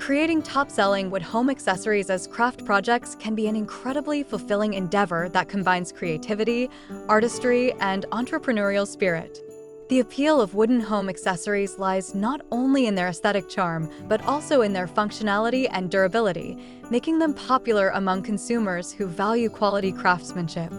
Creating top-selling wood home accessories as craft projects can be an incredibly fulfilling endeavor that combines creativity, artistry, and entrepreneurial spirit. The appeal of wooden home accessories lies not only in their aesthetic charm, but also in their functionality and durability, making them popular among consumers who value quality craftsmanship.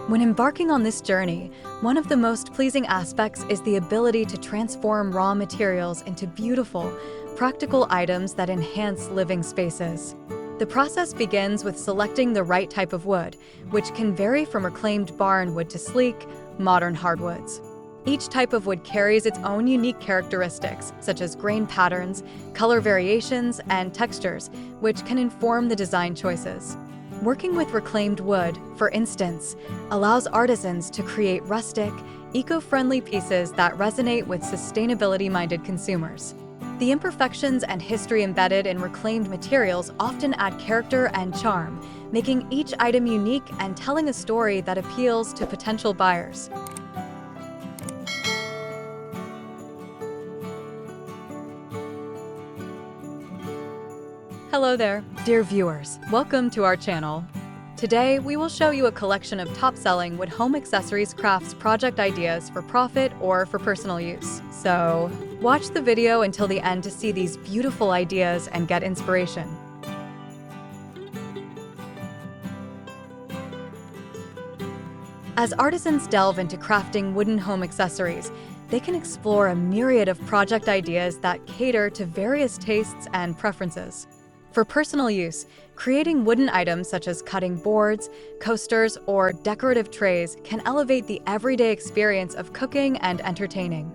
When embarking on this journey, one of the most pleasing aspects is the ability to transform raw materials into beautiful, practical items that enhance living spaces. The process begins with selecting the right type of wood, which can vary from reclaimed barn wood to sleek, modern hardwoods. Each type of wood carries its own unique characteristics, such as grain patterns, color variations, and textures, which can inform the design choices. Working with reclaimed wood, for instance, allows artisans to create rustic, eco-friendly pieces that resonate with sustainability-minded consumers. The imperfections and history embedded in reclaimed materials often add character and charm, making each item unique and telling a story that appeals to potential buyers. Hello there, dear viewers. Welcome to our channel. Today, we will show you a collection of top-selling wood home accessories crafts project ideas for profit or for personal use. So, watch the video until the end to see these beautiful ideas and get inspiration. As artisans delve into crafting wooden home accessories, they can explore a myriad of project ideas that cater to various tastes and preferences. For personal use, creating wooden items such as cutting boards, coasters, or decorative trays can elevate the everyday experience of cooking and entertaining.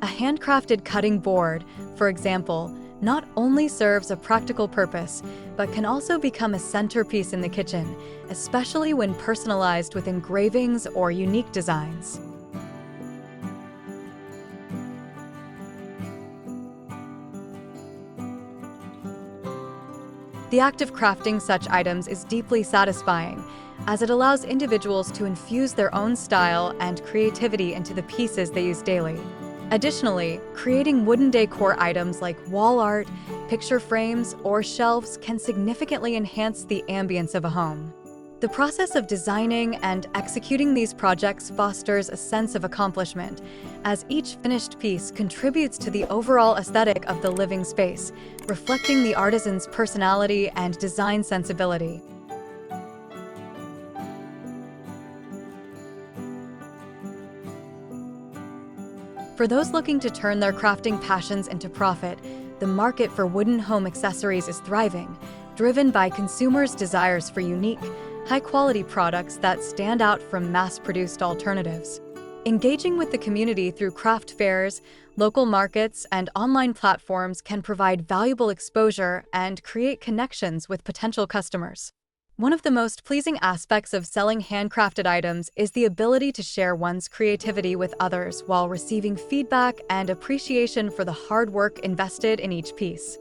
A handcrafted cutting board, for example, not only serves a practical purpose, but can also become a centerpiece in the kitchen, especially when personalized with engravings or unique designs. The act of crafting such items is deeply satisfying, as it allows individuals to infuse their own style and creativity into the pieces they use daily. Additionally, creating wooden decor items like wall art, picture frames, or shelves can significantly enhance the ambience of a home. The process of designing and executing these projects fosters a sense of accomplishment, as each finished piece contributes to the overall aesthetic of the living space, reflecting the artisan's personality and design sensibility. For those looking to turn their crafting passions into profit, the market for wooden home accessories is thriving, driven by consumers' desires for unique, high-quality products that stand out from mass-produced alternatives. Engaging with the community through craft fairs, local markets, and online platforms can provide valuable exposure and create connections with potential customers. One of the most pleasing aspects of selling handcrafted items is the ability to share one's creativity with others while receiving feedback and appreciation for the hard work invested in each piece.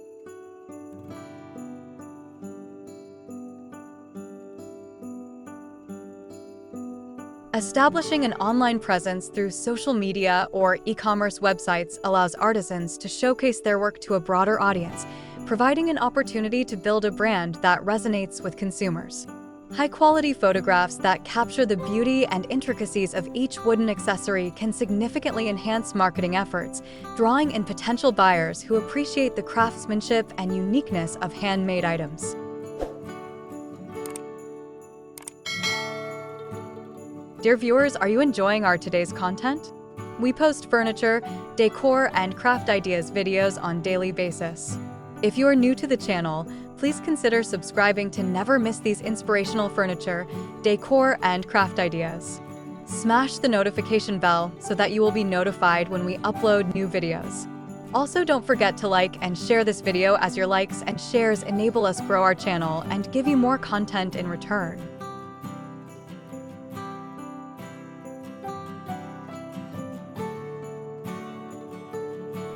Establishing an online presence through social media or e-commerce websites allows artisans to showcase their work to a broader audience, providing an opportunity to build a brand that resonates with consumers. High-quality photographs that capture the beauty and intricacies of each wooden accessory can significantly enhance marketing efforts, drawing in potential buyers who appreciate the craftsmanship and uniqueness of handmade items. Dear viewers, are you enjoying our today's content? We post furniture, decor, and craft ideas videos on a daily basis. If you are new to the channel, please consider subscribing to never miss these inspirational furniture, decor, and craft ideas. Smash the notification bell so that you will be notified when we upload new videos. Also, don't forget to like and share this video, as your likes and shares enable us grow our channel and give you more content in return.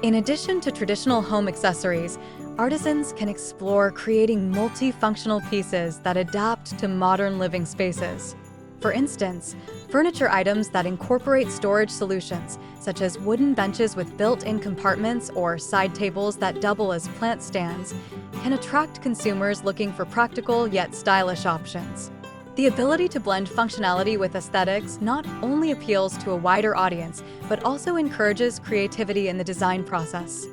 In addition to traditional home accessories, artisans can explore creating multifunctional pieces that adapt to modern living spaces. For instance, furniture items that incorporate storage solutions, such as wooden benches with built-in compartments or side tables that double as plant stands, can attract consumers looking for practical yet stylish options. The ability to blend functionality with aesthetics not only appeals to a wider audience, but also encourages creativity in the design process.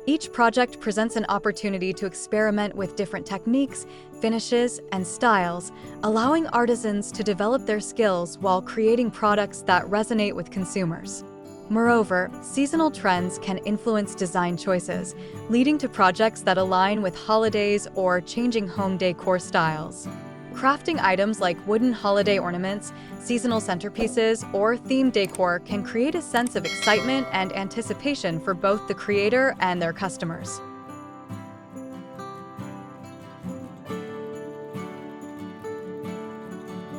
Each project presents an opportunity to experiment with different techniques, finishes, and styles, allowing artisans to develop their skills while creating products that resonate with consumers. Moreover, seasonal trends can influence design choices, leading to projects that align with holidays or changing home decor styles. Crafting items like wooden holiday ornaments, seasonal centerpieces, or themed decor can create a sense of excitement and anticipation for both the creator and their customers.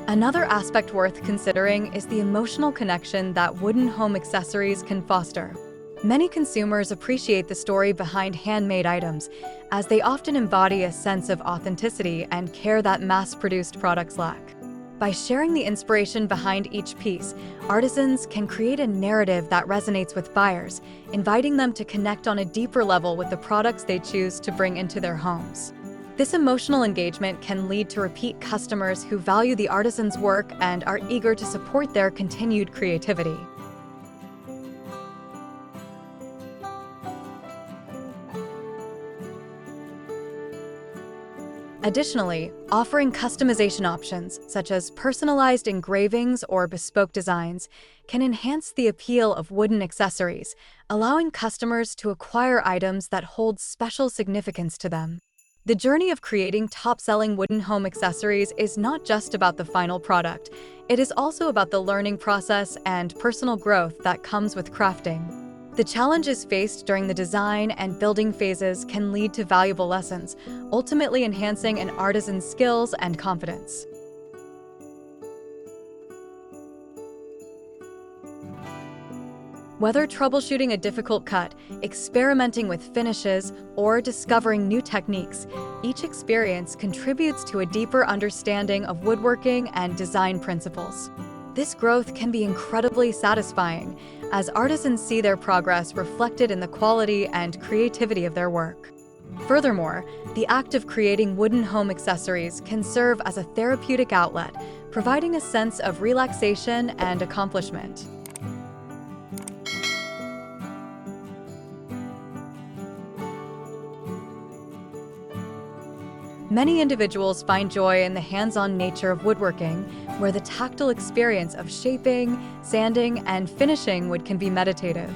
Another aspect worth considering is the emotional connection that wooden home accessories can foster. Many consumers appreciate the story behind handmade items, as they often embody a sense of authenticity and care that mass-produced products lack. By sharing the inspiration behind each piece, artisans can create a narrative that resonates with buyers, inviting them to connect on a deeper level with the products they choose to bring into their homes. This emotional engagement can lead to repeat customers who value the artisan's work and are eager to support their continued creativity. Additionally, offering customization options, such as personalized engravings or bespoke designs, can enhance the appeal of wooden accessories, allowing customers to acquire items that hold special significance to them. The journey of creating top-selling wooden home accessories is not just about the final product. It is also about the learning process and personal growth that comes with crafting. The challenges faced during the design and building phases can lead to valuable lessons, ultimately enhancing an artisan's skills and confidence. Whether troubleshooting a difficult cut, experimenting with finishes, or discovering new techniques, each experience contributes to a deeper understanding of woodworking and design principles. This growth can be incredibly satisfying, as artisans see their progress reflected in the quality and creativity of their work. Furthermore, the act of creating wooden home accessories can serve as a therapeutic outlet, providing a sense of relaxation and accomplishment. Many individuals find joy in the hands-on nature of woodworking, where the tactile experience of shaping, sanding, and finishing wood can be meditative.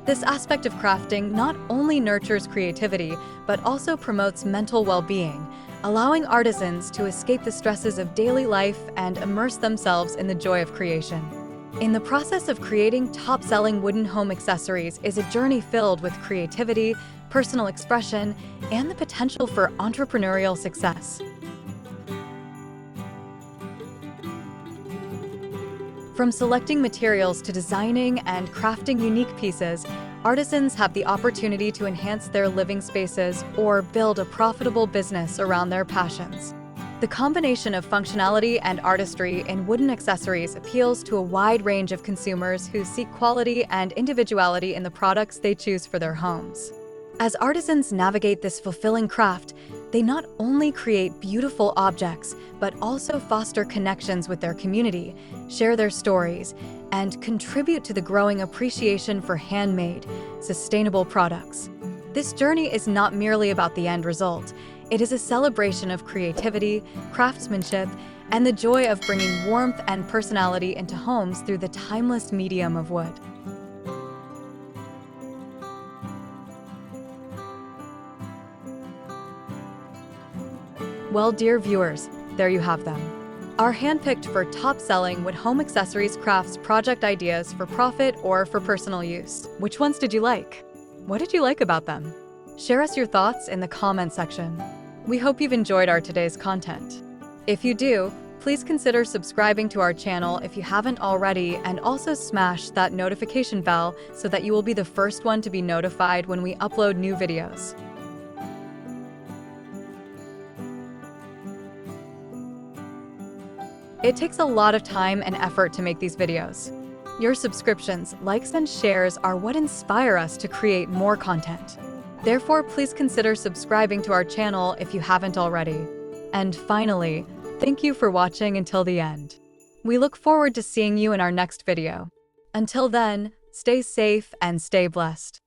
This aspect of crafting not only nurtures creativity, but also promotes mental well-being, allowing artisans to escape the stresses of daily life and immerse themselves in the joy of creation. In the process of creating top-selling wooden home accessories is a journey filled with creativity, personal expression, and the potential for entrepreneurial success. From selecting materials to designing and crafting unique pieces, artisans have the opportunity to enhance their living spaces or build a profitable business around their passions. The combination of functionality and artistry in wooden accessories appeals to a wide range of consumers who seek quality and individuality in the products they choose for their homes. As artisans navigate this fulfilling craft, they not only create beautiful objects, but also foster connections with their community, share their stories, and contribute to the growing appreciation for handmade, sustainable products. This journey is not merely about the end result. It is a celebration of creativity, craftsmanship, and the joy of bringing warmth and personality into homes through the timeless medium of wood. Well, dear viewers, there you have them. Our handpicked for top-selling wood home accessories crafts project ideas for profit or for personal use. Which ones did you like? What did you like about them? Share us your thoughts in the comment section. We hope you've enjoyed our today's content. If you do, please consider subscribing to our channel if you haven't already, and also smash that notification bell so that you will be the first one to be notified when we upload new videos. It takes a lot of time and effort to make these videos. Your subscriptions, likes, and shares are what inspire us to create more content. Therefore, please consider subscribing to our channel if you haven't already. And finally, thank you for watching until the end. We look forward to seeing you in our next video. Until then, stay safe and stay blessed.